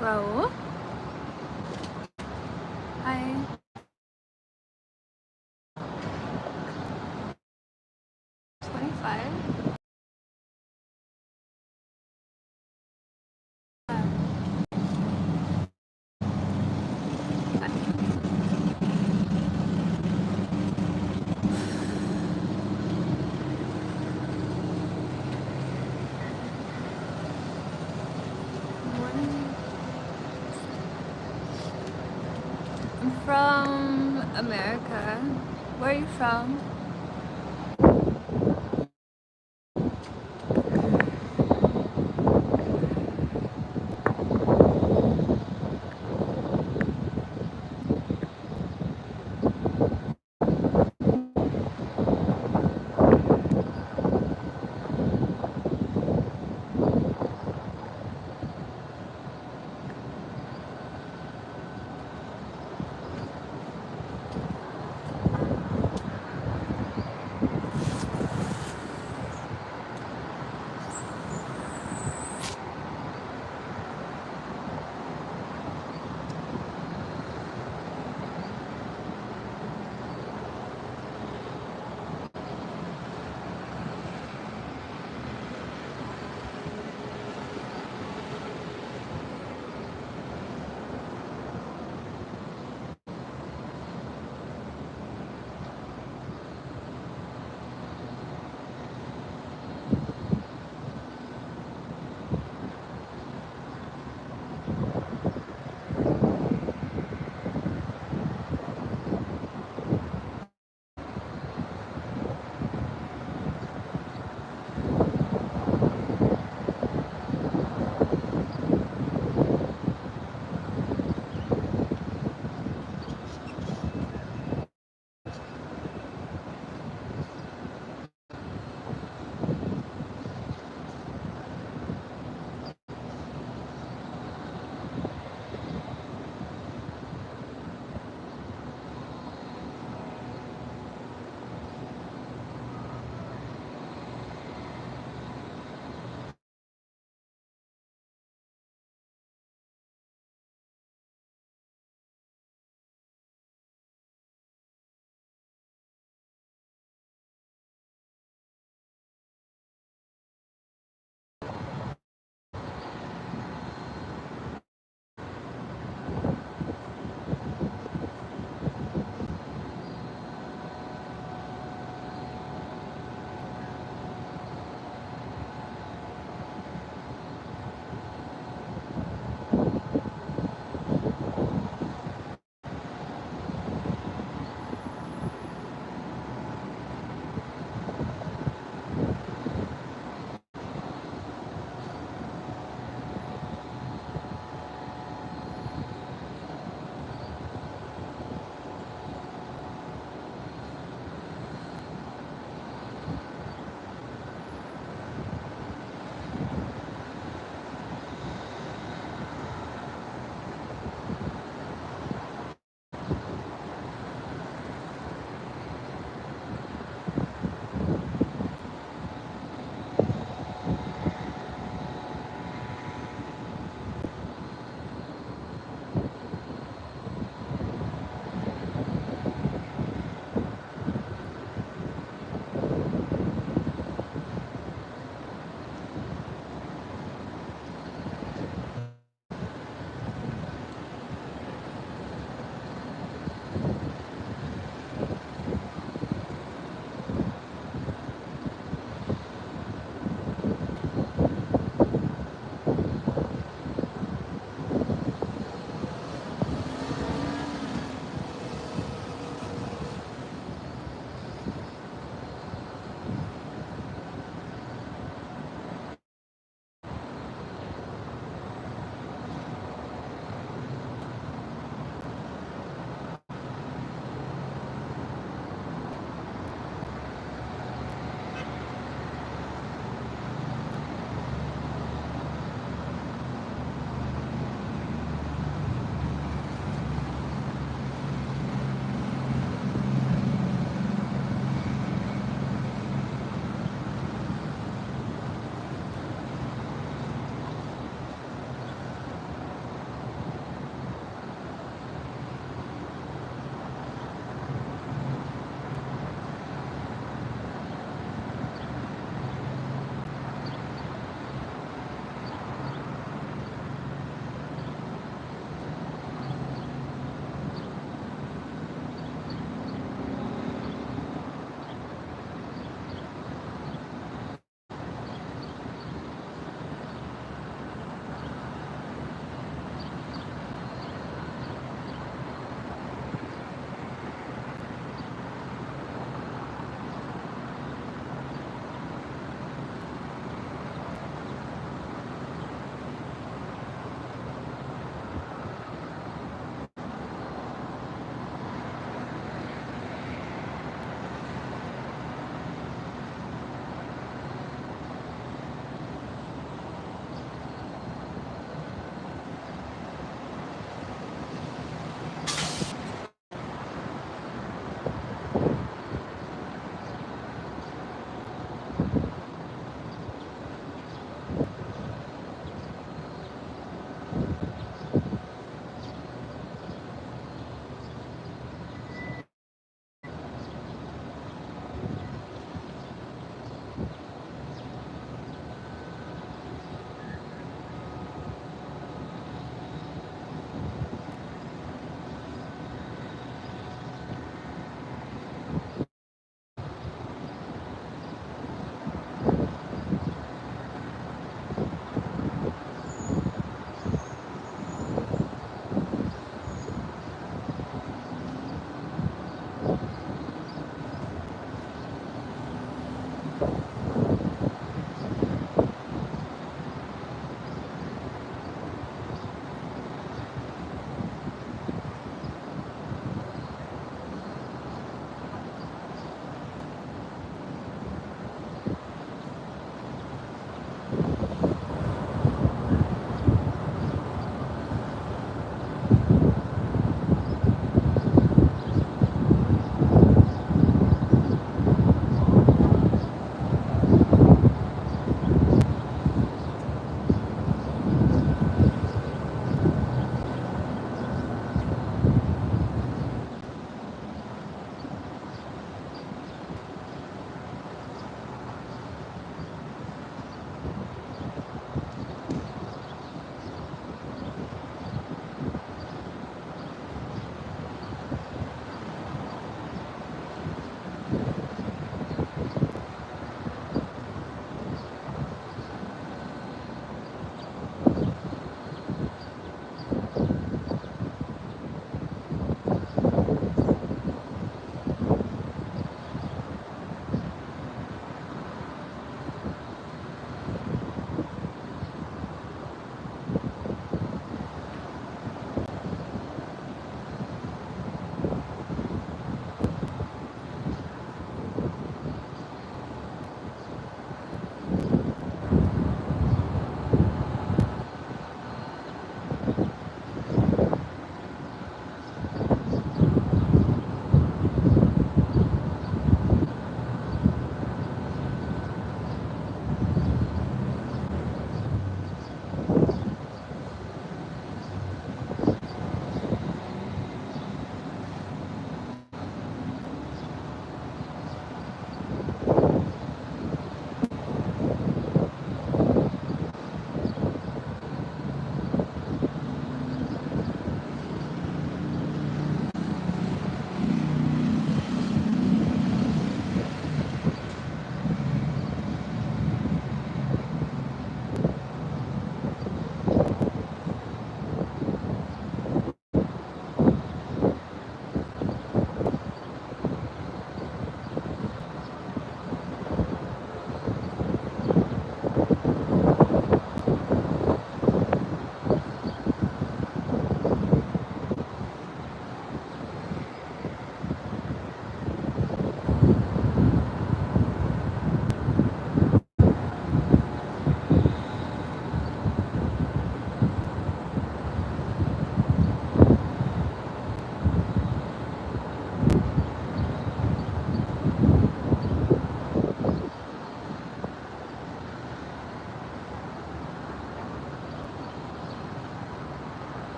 Raul? Hi. $25? I'm from America. Where are you from?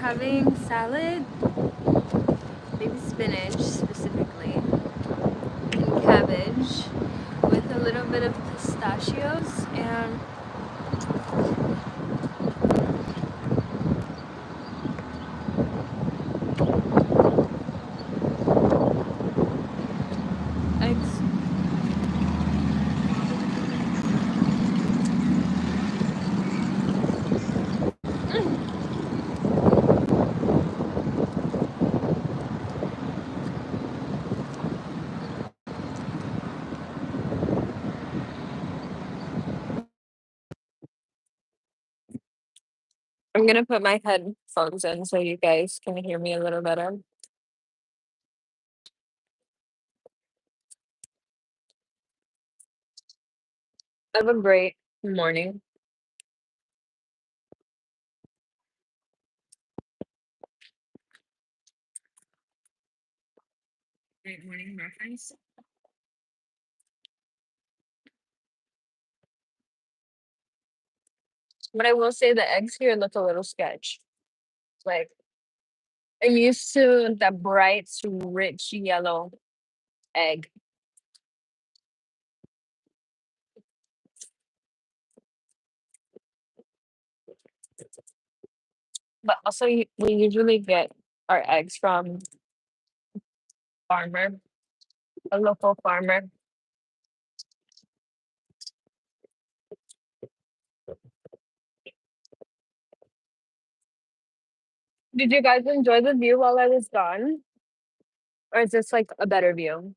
having salad, baby spinach specifically, and cabbage with a little bit of pistachios and eggs. I'm gonna put my headphones in so you guys can hear me a little better. Have a great morning. Great morning reference. But I will say the eggs here look a little sketch. Like I'm used to the bright, rich yellow egg. But also, we usually get our eggs from farmer, a local farmer. Did you guys enjoy the view while I was gone? Or is this like a better view?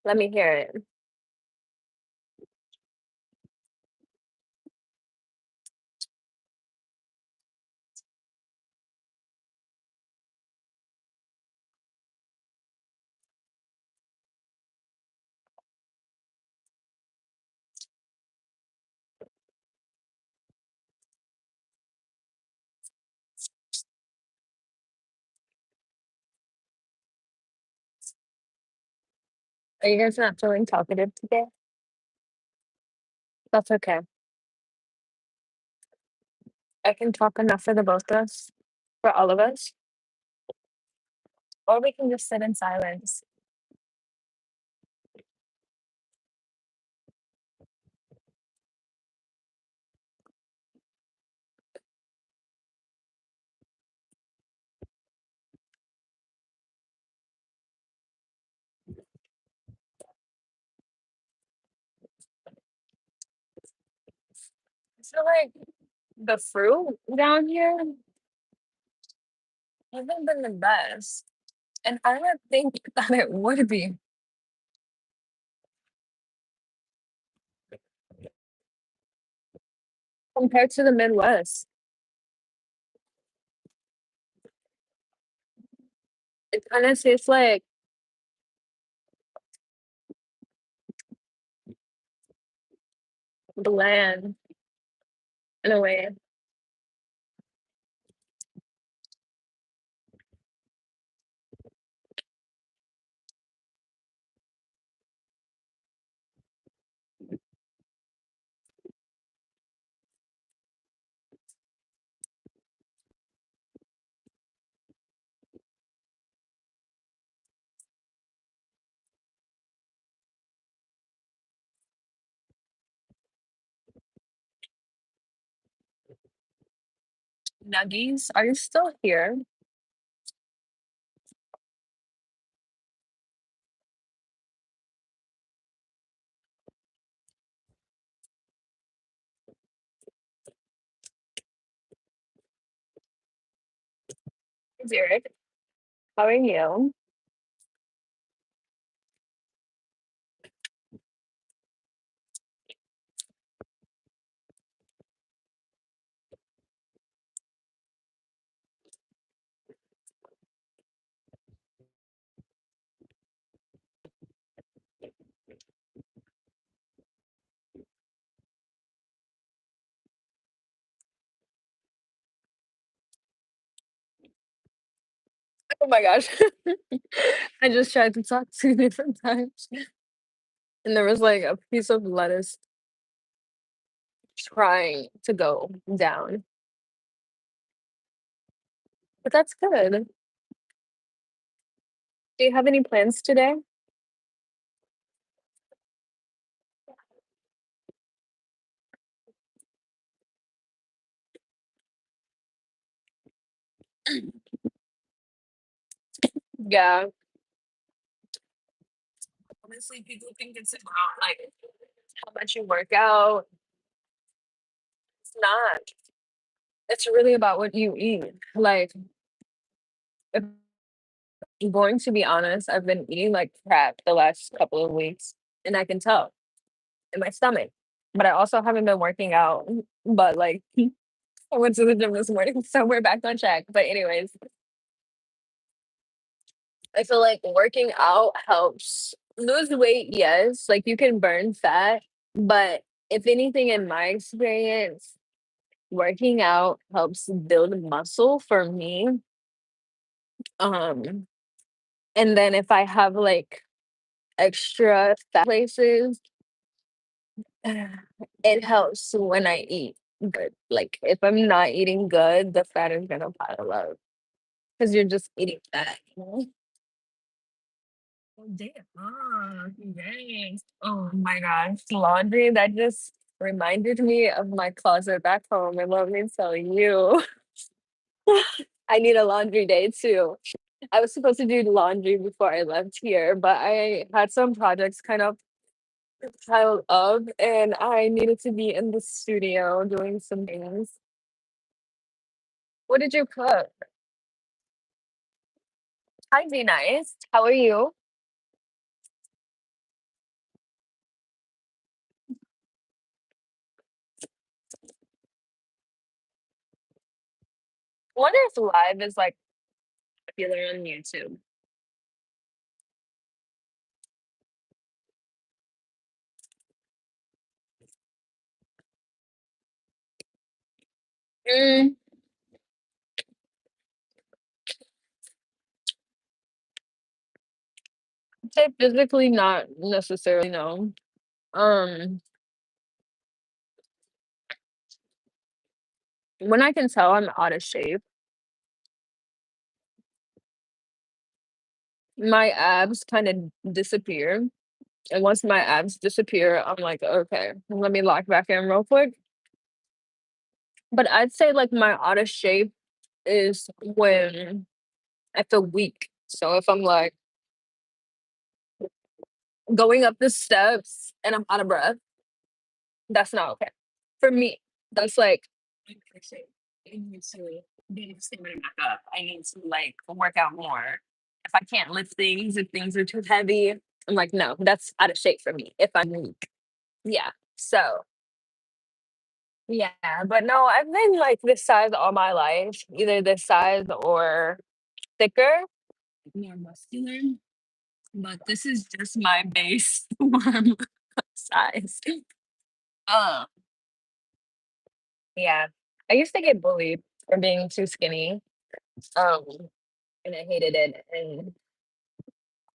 Let me hear it. Are you guys not feeling talkative today? That's okay. I can talk enough for the both of us, for all of us, or we can just sit in silence. I feel like the fruit down here hasn't been the best. And I don't think that it would be compared to the Midwest. It kind of tastes like bland in a way. Nuggies, are you still here? Derek, how are you? Oh my gosh. I just tried to talk 2 different times. And there was like a piece of lettuce trying to go down. But that's good. Do you have any plans today? Yeah. Honestly, people think it's about like how much you work out. It's not. It's really about what you eat. Like, if I'm going to be honest, I've been eating like crap the last couple of weeks, and I can tell in my stomach. But I also haven't been working out. But like, I went to the gym this morning, so we're back on track. But anyways, I feel like working out helps lose weight, yes, like you can burn fat, but if anything, in my experience, working out helps build muscle for me. Um, and then if I have like extra fat places, it helps when I eat good. Like if I'm not eating good, the fat is gonna pile up because you're just eating fat. You know? Oh, damn. Ah, yes. Oh my gosh. Laundry, that just reminded me of my closet back home. And let me tell you, I need a laundry day too. I was supposed to do laundry before I left here, but I had some projects kind of piled up and I needed to be in the studio doing some things. What did you cook? Hi, be nice. How are you? I wonder if live is like popular on YouTube. Mm, say physically, not necessarily, no. Um, when I can tell I'm out of shape, my abs kind of disappear. And once my abs disappear, I'm like, okay, let me lock back in real quick. But I'd say like my out of shape is when I feel weak. So if I'm like going up the steps and I'm out of breath, that's not okay. For me, that's like, I need to be stamina back up. I need to like work out more. If I can't lift things, if things are too heavy, I'm like, no, that's out of shape for me if I'm weak. Yeah. So yeah, but no, I've been like this size all my life, either this size or thicker, more muscular. But this is just my base form size. Uh, yeah. I used to get bullied for being too skinny. Um, and I hated it. And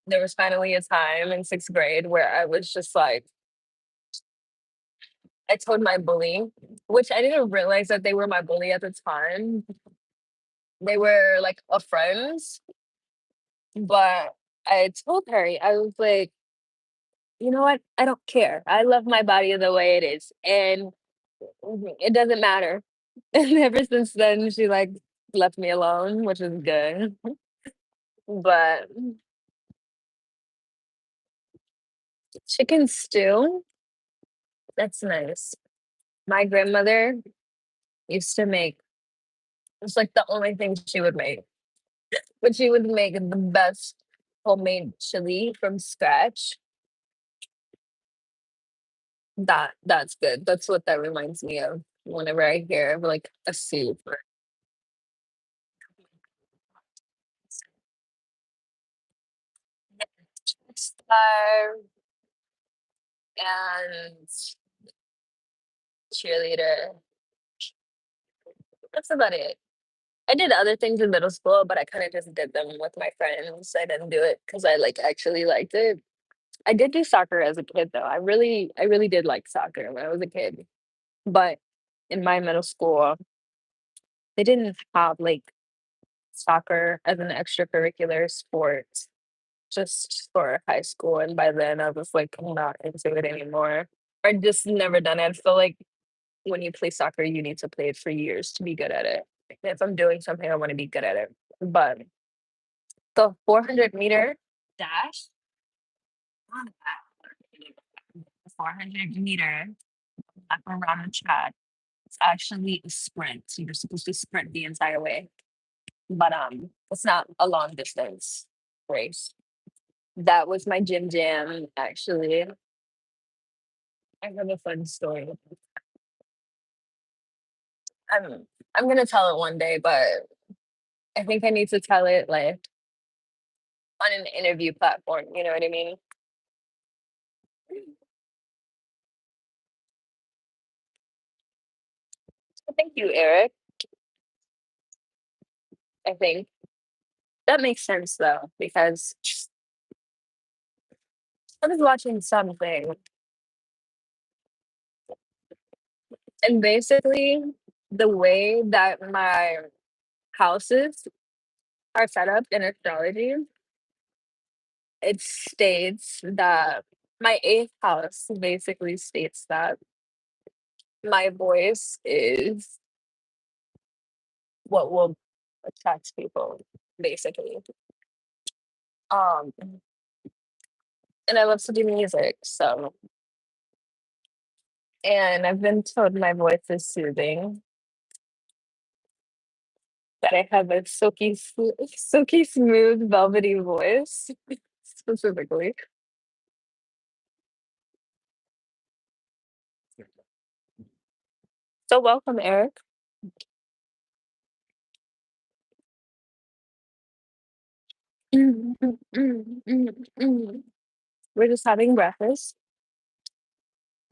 there was finally a time in sixth grade where I was just like, I told my bully, which I didn't realize that they were my bully at the time. They were like a friends, but I told her, I was like, you know what? I don't care. I love my body the way it is. And it doesn't matter. And ever since then, she like left me alone, which is good. But chicken stew, that's nice. My grandmother used to make, it's like the only thing she would make, but she would make the best homemade chili from scratch. That's good. That's what that reminds me of whenever I hear of like a soup or star and cheerleader. That's about it. I did other things in middle school, but I kind of just did them with my friends. I didn't do it because I like actually liked it. I did do soccer as a kid though. I really did like soccer when I was a kid. But in my middle school, they didn't have like soccer as an extracurricular sport just for high school, and by then I was like not into it anymore. I just never done it. I feel like when you play soccer, you need to play it for years to be good at it. If I'm doing something, I want to be good at it. But the 400-meter dash, not that. 400-meter lap around the track. It's actually a sprint. So you're supposed to sprint the entire way, but it's not a long distance race. That was my gym jam, actually. I have a fun story. I'm I'm gonna tell it one day, but I think I need to tell it like on an interview platform. You know what I mean? Thank you, Eric. I think that makes sense though, because I was watching something, and basically the way that my houses are set up in astrology, it states that my eighth house basically states that my voice is what will attract people, basically. Um, and I love to do music, so and I've been told my voice is soothing, that I have a silky smooth, velvety voice, specifically. So welcome, Eric. Mm, mm, mm, mm, mm. We're just having breakfast.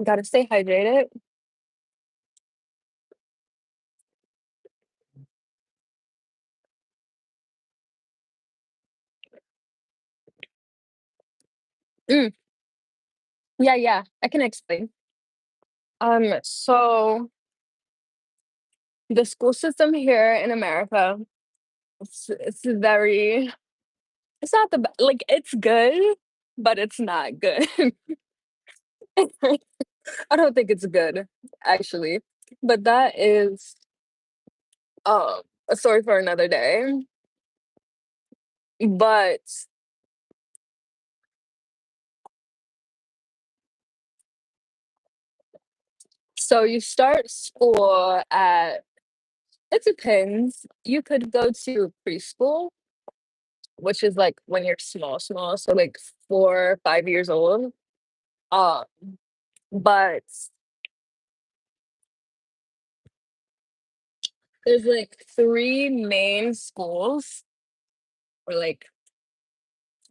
Gotta stay hydrated. Mm, yeah, yeah, I can explain. So the school system here in America, it's very, it's not the like it's good, but it's not good. I don't think it's good, actually. But that is a story for another day. But so you start school at, it depends. You could go to preschool, which is like when you're small, so like 4, 5 years old. Um, but there's like three main schools or like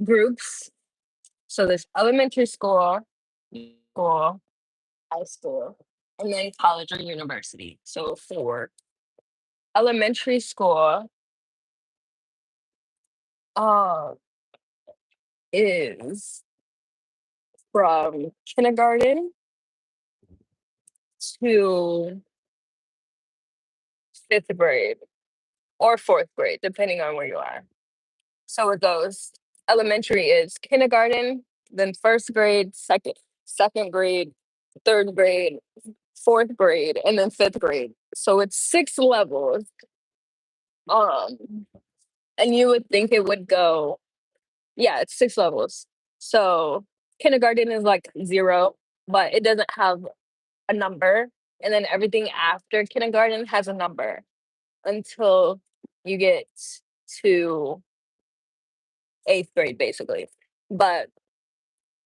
groups. So there's elementary school, high school, and then college or university. So for elementary school, uh, is from kindergarten to fifth grade or fourth grade, depending on where you are. So it goes. Elementary is kindergarten, then first grade, second grade, third grade, fourth grade, and then fifth grade. So it's 6 levels. Um, and you would think it would go, yeah, it's 6 levels. So kindergarten is like 0, but it doesn't have a number. And then everything after kindergarten has a number until you get to eighth grade, basically. But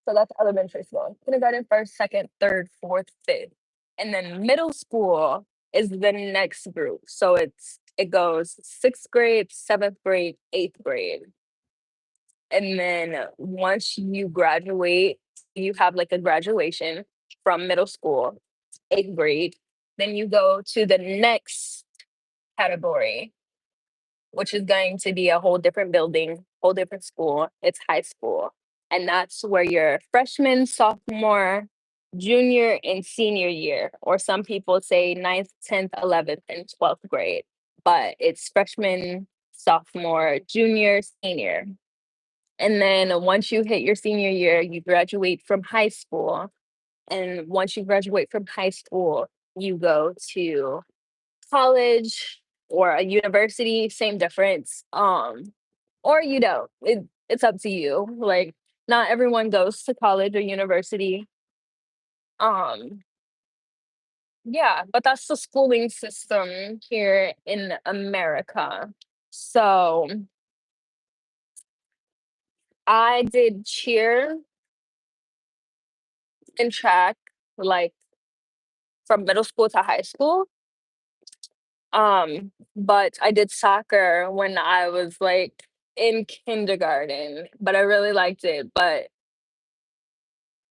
so that's elementary school. Kindergarten, first, second, third, fourth, fifth. And then middle school is the next group. So it goes sixth grade, seventh grade, eighth grade. And then once you graduate, you have like a graduation from middle school, eighth grade. Then you go to the next category, which is going to be a whole different building, whole different school. It's high school. And that's where your freshman, sophomore, junior, and senior year, or some people say ninth, 10th, 11th, and 12th grade. But it's freshman, sophomore, junior, senior. And then once you hit your senior year, you graduate from high school. And once you graduate from high school, you go to college or a university, same difference. Or you don't. It's up to you. Like not everyone goes to college or university. Um, yeah, but that's the schooling system here in America. So I did cheer and track like from middle school to high school. But I did soccer when I was like in kindergarten, but I really liked it. But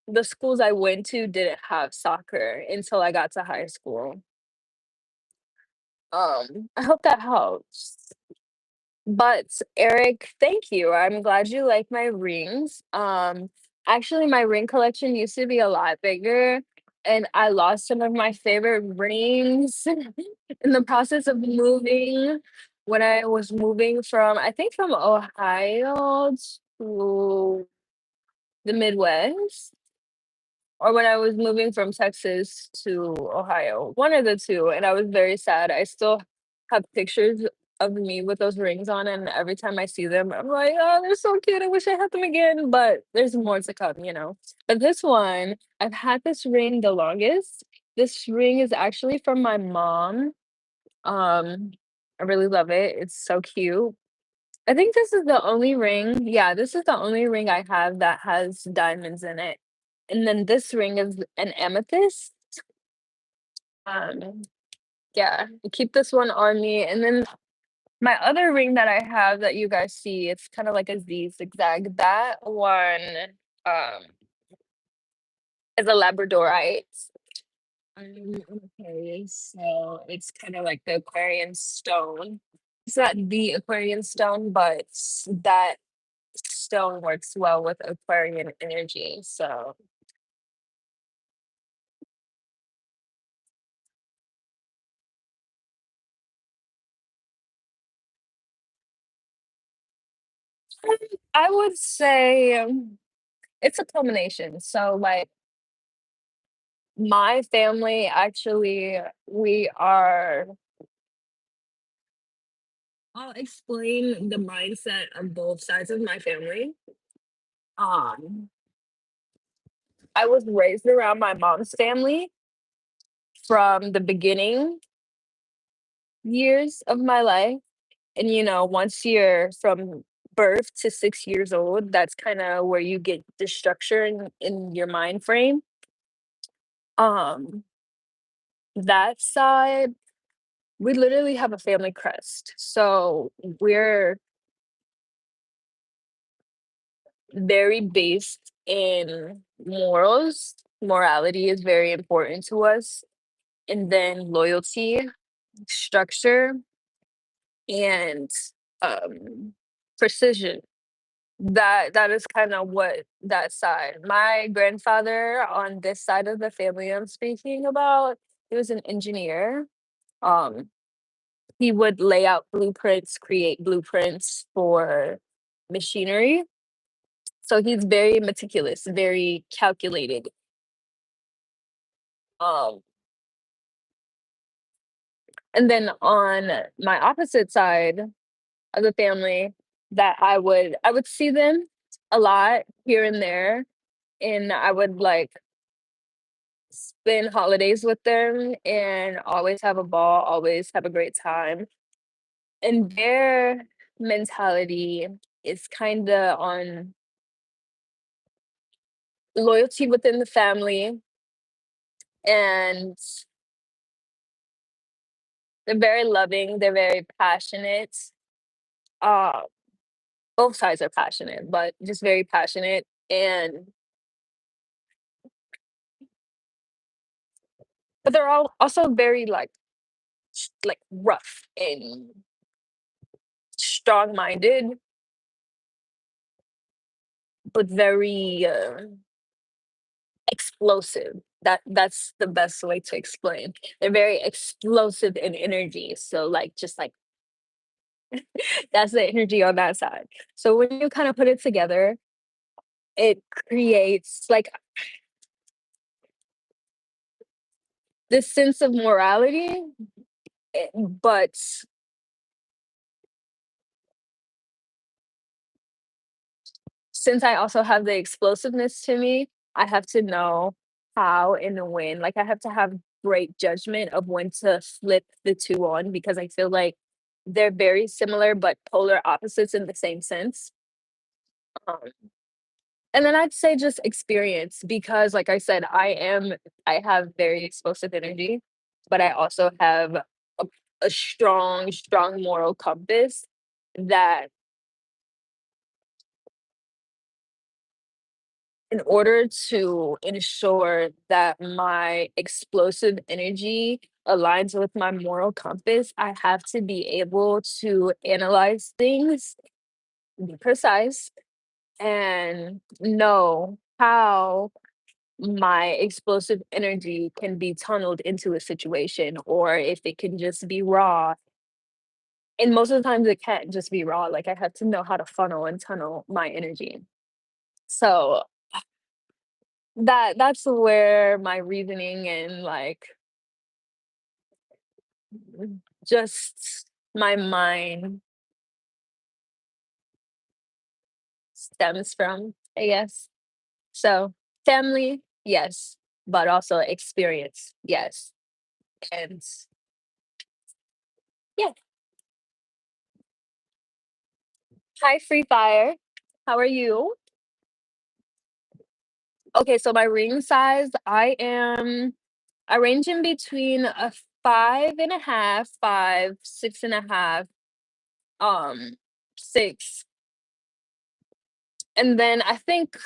the schools I went to didn't have soccer until I got to high school. I hope that helps. But Eric, thank you. I'm glad you like my rings. Actually my ring collection used to be a lot bigger and I lost some of my favorite rings in the process of moving when I was moving from I think from Ohio to the Midwest or when I was moving from Texas to Ohio, one of the two, and I was very sad. I still have pictures of me with those rings on, and every time I see them, I'm like, "Oh, they're so cute. I wish I had them again." But there's more to come, you know. But this one, I've had this ring the longest. This ring is actually from my mom. Um, I really love it. It's so cute. I think this is the only ring yeah, this is the only ring I have that has diamonds in it. And then this ring is an amethyst. Um, yeah, I keep this one on me, and then my other ring that I have that you guys see, it's kinda like a Z zigzag. That one, um, is a labradorite. Okay, so it's kinda like the Aquarian stone. It's not the Aquarian stone, but that stone works well with Aquarian energy. So I would say it's a combination. So like my family actually we are I'll explain the mindset of both sides of my family. Um I was raised around my mom's family from the beginning years of my life. And you know, once you're from birth to 6 years old, that's kind of where you get the structure in your mind frame. Um, that side, we literally have a family crest. So we're very based in morals. Morality is very important to us. And then loyalty, structure, and um, precision. That is kinda what that side my grandfather on this side of the family I'm speaking about, he was an engineer. Um, he would lay out blueprints, create blueprints for machinery. So he's very meticulous, very calculated. Um, and then on my opposite side of the family that I would see them a lot here and there, and I would, like, spend holidays with them and always have a ball, always have a great time. And their mentality is kinda on loyalty within the family, and they're very loving, they're very passionate. Uh, both sides are passionate, but just very passionate, and but they're all also very, like, rough and strong-minded, but very, explosive. That's the best way to explain. They're very explosive in energy. So like just like That's the energy on that side. So when you kind of put it together, it creates like this sense of morality, but since I also have the explosiveness to me, I have to know how and when. Like I have to have great judgment of when to flip the two on because I feel like they're very similar but polar opposites in the same sense. Um, and then I'd say just experience because like I said, I have very explosive energy, but I also have a strong, strong moral compass that in order to ensure that my explosive energy aligns with my moral compass, I have to be able to analyze things, be precise, and know how my explosive energy can be tunneled into a situation or if it can just be raw. And most of the times it can't just be raw. Like I have to know how to funnel and tunnel my energy. So that's where my reasoning and like just my mind stems from, I guess. So family, yes, but also experience, yes. And yeah. Hi, Free Fire. How are you? Okay, so my ring size, I range in between a 5.5, 5, 6.5, 6. And then I think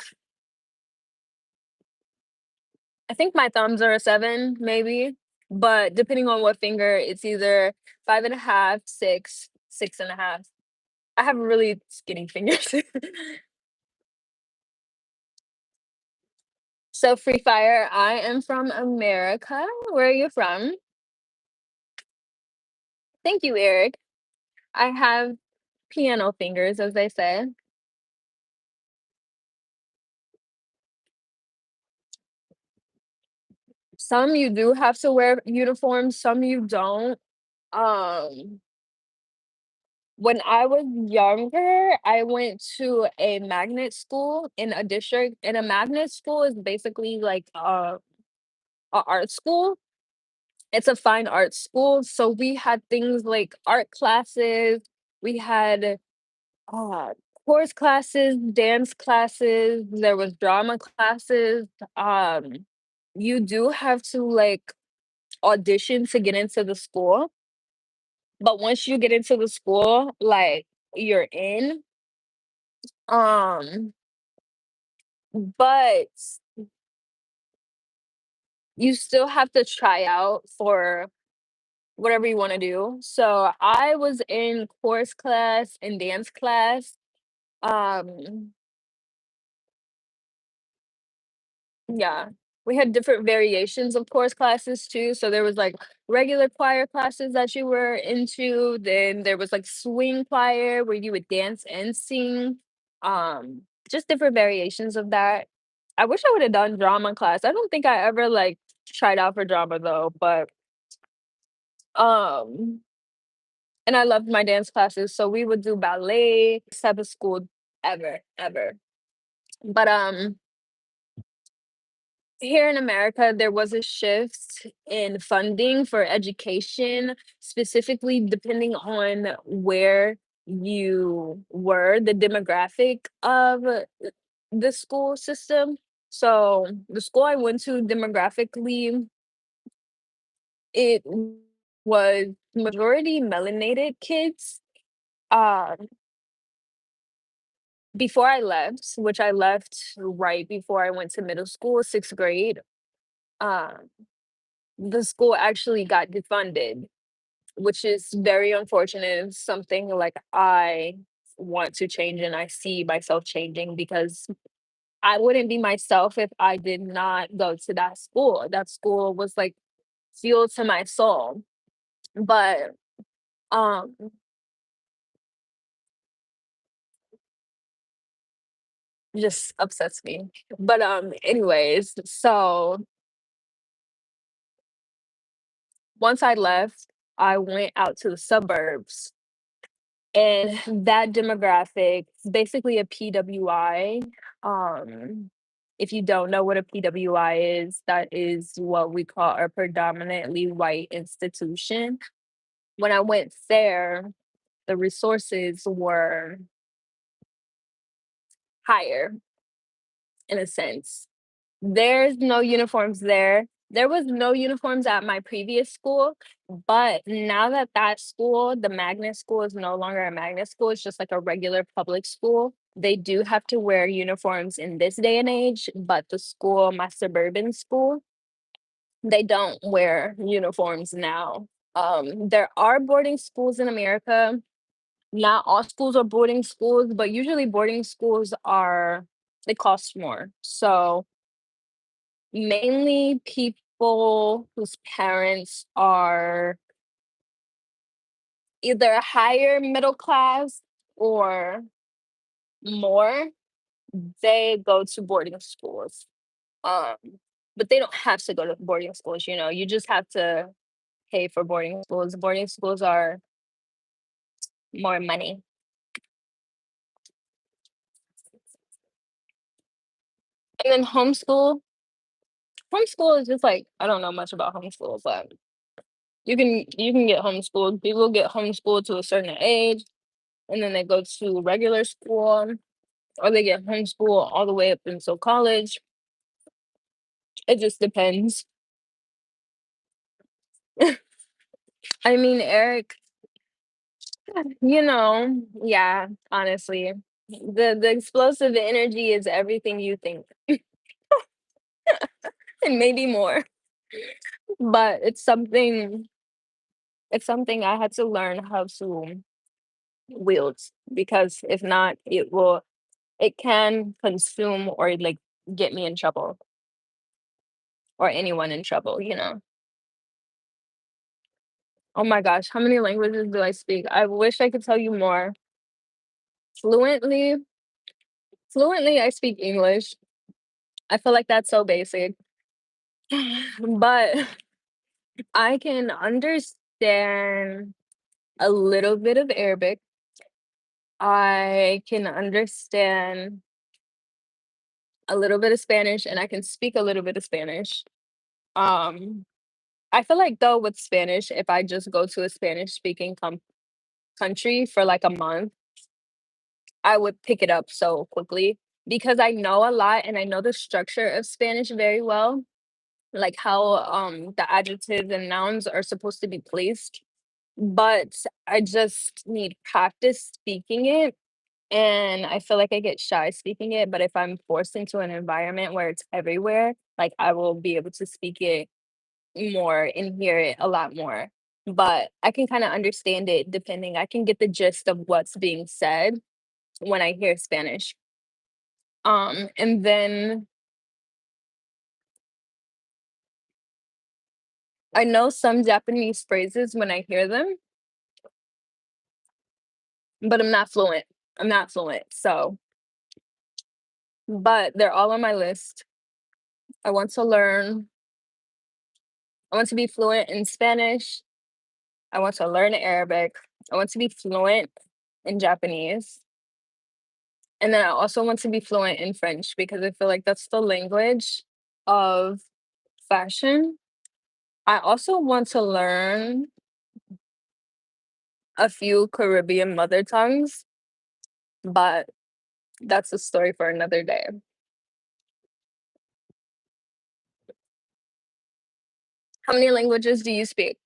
my thumbs are a 7, maybe. But depending on what finger, it's either 5.5, 6, 6.5. I have really skinny fingers. So Free Fire, I am from America. Where are you from? Thank you, Eric. I have piano fingers, as they say. Some you do have to wear uniforms, some you don't. Um, when I was younger, I went to a magnet school in a district, and a magnet school is basically like a art school. It's a fine art school, so we had things like art classes, we had uh chorus classes, dance classes, there was drama classes. Um, you do have to like audition to get into the school, but once you get into the school, like you're in. Um, but you still have to try out for whatever you want to do. So I was in chorus class and dance class. Um, yeah, we had different variations of chorus classes too. So there was like regular choir classes that you were into. Then there was like swing choir where you would dance and sing. Just different variations of that. I wish I would have done drama class. I don't think I ever like tried out for drama though, but um and I loved my dance classes. So we would do ballet, type of school ever, ever. But here in America, there was a shift in funding for education, specifically depending on where you were, the demographic of the school system. So the school I went to demographically, it was majority melanated kids. Um, before I left, which I left right before I went to middle school, sixth grade, um, the school actually got defunded, which is very unfortunate. It's something like I want to change and I see myself changing because I wouldn't be myself if I did not go to that school. That school was like fuel to my soul. But um just upsets me. But anyways, so once I left, I went out to the suburbs, and that demographic is basically a PWI. Um, if you don't know what a PWI is, that is what we call a predominantly white institution. When I went there, the resources were higher in a sense. There's no uniforms there. There was no uniforms at my previous school, but now that that school, the magnet school, is no longer a magnet school, it's just like a regular public school. They do have to wear uniforms in this day and age, but the school, my suburban school, they don't wear uniforms now. There are boarding schools in America. Not all schools are boarding schools, but usually boarding schools are, they cost more. So mainly people whose parents are either higher middle class or more, they go to boarding schools. Um, but they don't have to go to boarding schools, you know, you just have to pay for boarding schools. Boarding schools are more money. And then homeschool is just like, I don't know much about homeschool, but you can get homeschooled. People get homeschooled to a certain age, and then they go to regular school, or they get homeschooled all the way up until college. It just depends. I mean, Eric, yeah, honestly, the explosive energy is everything you think, and maybe more. But it's something I had to learn how to wield, because if not, it can consume or like get me in trouble, or anyone in trouble. Oh my gosh, how many languages do I speak? I wish I could tell you more. Fluently, fluently, I speak English. I feel like that's so basic. But I can understand a little bit of Arabic. I can understand a little bit of Spanish, and I can speak a little bit of Spanish. Um, I feel like though with Spanish, if I just go to a Spanish speaking country for like a month, I would pick it up so quickly, because I know a lot and I know the structure of Spanish very well, like how the adjectives and nouns are supposed to be placed. But I just need practice speaking it, and I feel like I get shy speaking it, but if I'm forced into an environment where it's everywhere, like I will be able to speak it more and hear it a lot more. But I can kind of understand it depending. I can get the gist of what's being said when I hear Spanish. And then I know some Japanese phrases when I hear them, but I'm not fluent. I'm not fluent. So, but they're all on my list. I want to learn, I want to be fluent in Spanish. I want to learn Arabic. I want to be fluent in Japanese. And then I also want to be fluent in French, because I feel like that's the language of fashion. I also want to learn a few Caribbean mother tongues, but that's a story for another day. How many languages do you speak?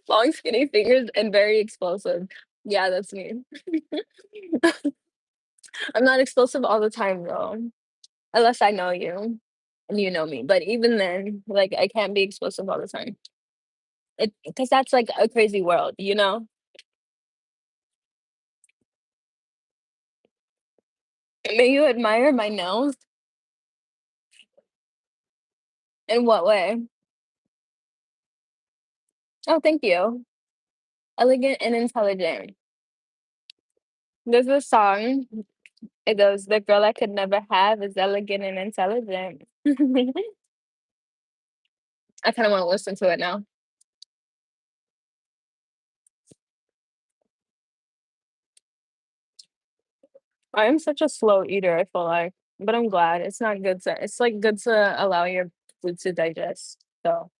Long, skinny fingers and very explosive. Yeah, that's me. I'm not explosive all the time though, unless I know you and you know me. But even then, like I can't be explosive all the time. It because that's like a crazy world. May you admire my nails? In what way? Oh, thank you. Elegant and intelligent. There's a song. It goes, "The girl I could never have is elegant and intelligent." I kind of want to listen to it now. I am such a slow eater, I feel like, but I'm glad. It's not good to, it's like good to allow your food to digest. So,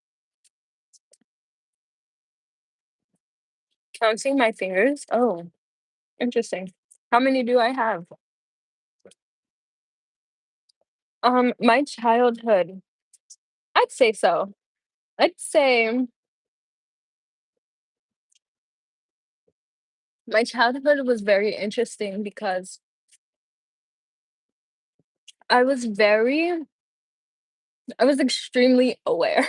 counting my fingers. Oh, interesting. How many do I have? My childhood. I'd say so. I'd say my childhood was very interesting because I was very I was extremely aware.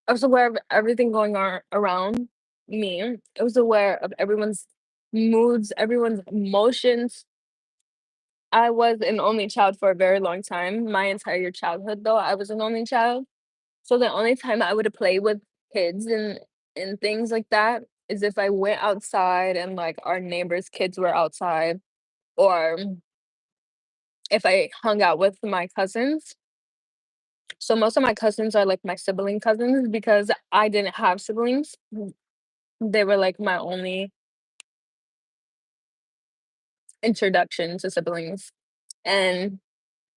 I was aware of everything going on around me. I was aware of everyone's moods, everyone's emotions. I was an only child for a very long time. My entire childhood, though, I was an only child. So the only time I would play with kids and things like that is if I went outside and like our neighbors' kids were outside, or if I hung out with my cousins. So most of my cousins are like my sibling cousins because I didn't have siblings. They were like my only introduction to siblings. And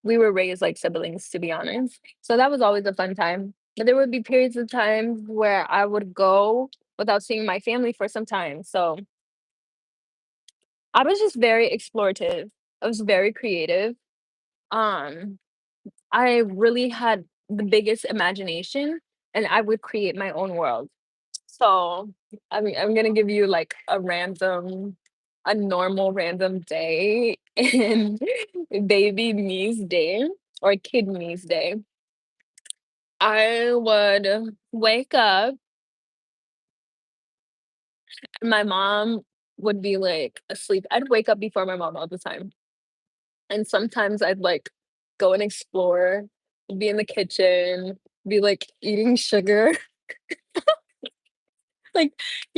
we were raised like siblings, to be honest. So that was always a fun time. But there would be periods of time where I would go without seeing my family for some time. So I was just very explorative. I was very creative. Um, I really had the biggest imagination and I would create my own world. So, I mean, I'm gonna give you like a normal random day in baby me's day or kid me's day. I would wake up, my mom would be like asleep. I'd wake up before my mom all the time. And sometimes I'd like go and explore, be in the kitchen, be like eating sugar. Like,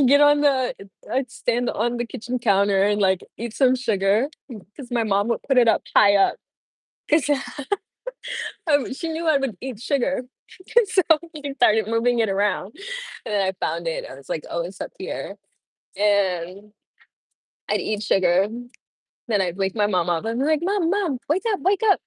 get on the I'd stand on the kitchen counter and, like, eat some sugar because my mom would put it up high up 'cause, she knew I would eat sugar. So, she started moving it around, and then I found it. I was like, "Oh, it's up here." And I'd eat sugar, then I'd wake my mom up. I'd be like, "Mom, mom, wake up, wake up."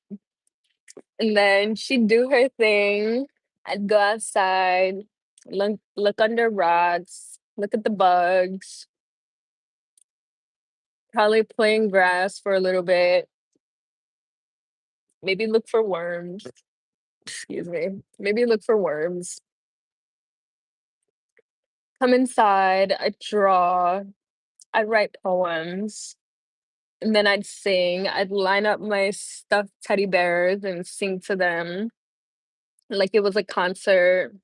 And then she'd do her thing. I'd go outside, look under rocks, look at the bugs. Probably play grass for a little bit, maybe look for worms. Excuse me. Maybe look for worms. Come inside, I'd draw, I'd write poems, and then I'd sing. I'd line up my stuffed teddy bears and sing to them like it was a concert.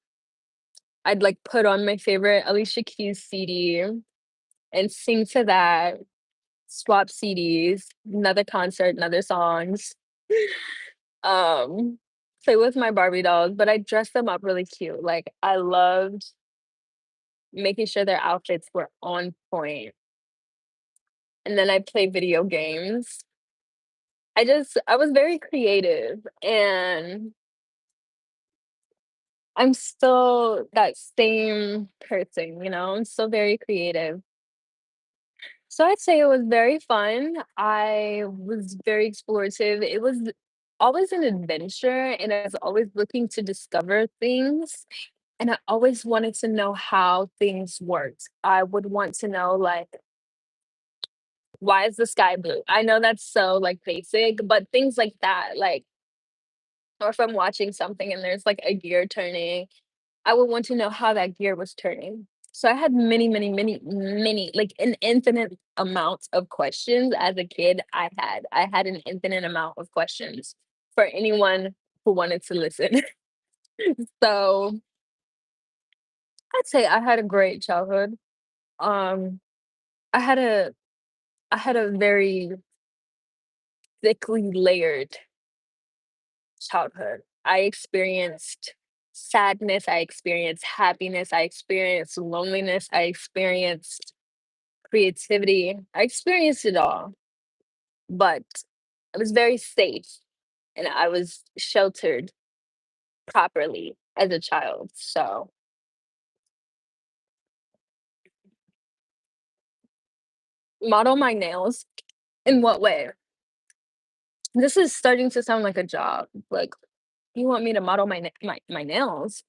I'd like put on my favorite Alicia Keys CD and sing to that, swap CDs, another concert, another songs. Um, Play with my Barbie dolls, but I dressed them up really cute. Like, I loved making sure their outfits were on point, and then I play video games. I was very creative, and I'm still that same person, you know? I'm still very creative. So I'd say it was very fun. I was very explorative. It was always an adventure, and I was always looking to discover things. And I always wanted to know how things worked. I would want to know, like, why is the sky blue? I know that's so, like, basic, but things like that, like, or if I'm watching something and there's, like, a gear turning, I would want to know how that gear was turning. So I had many, many, many, many, like, an infinite amount of questions as a kid. I had an infinite amount of questions for anyone who wanted to listen. So I'd say I had a great childhood. Um, I had a I had a very thickly layered childhood. I experienced sadness, I experienced happiness, I experienced loneliness, I experienced creativity. I experienced it all, but I was very safe and I was sheltered properly as a child. So, model my nails in what way? This is starting to sound like a job. Like, you want me to model my nails?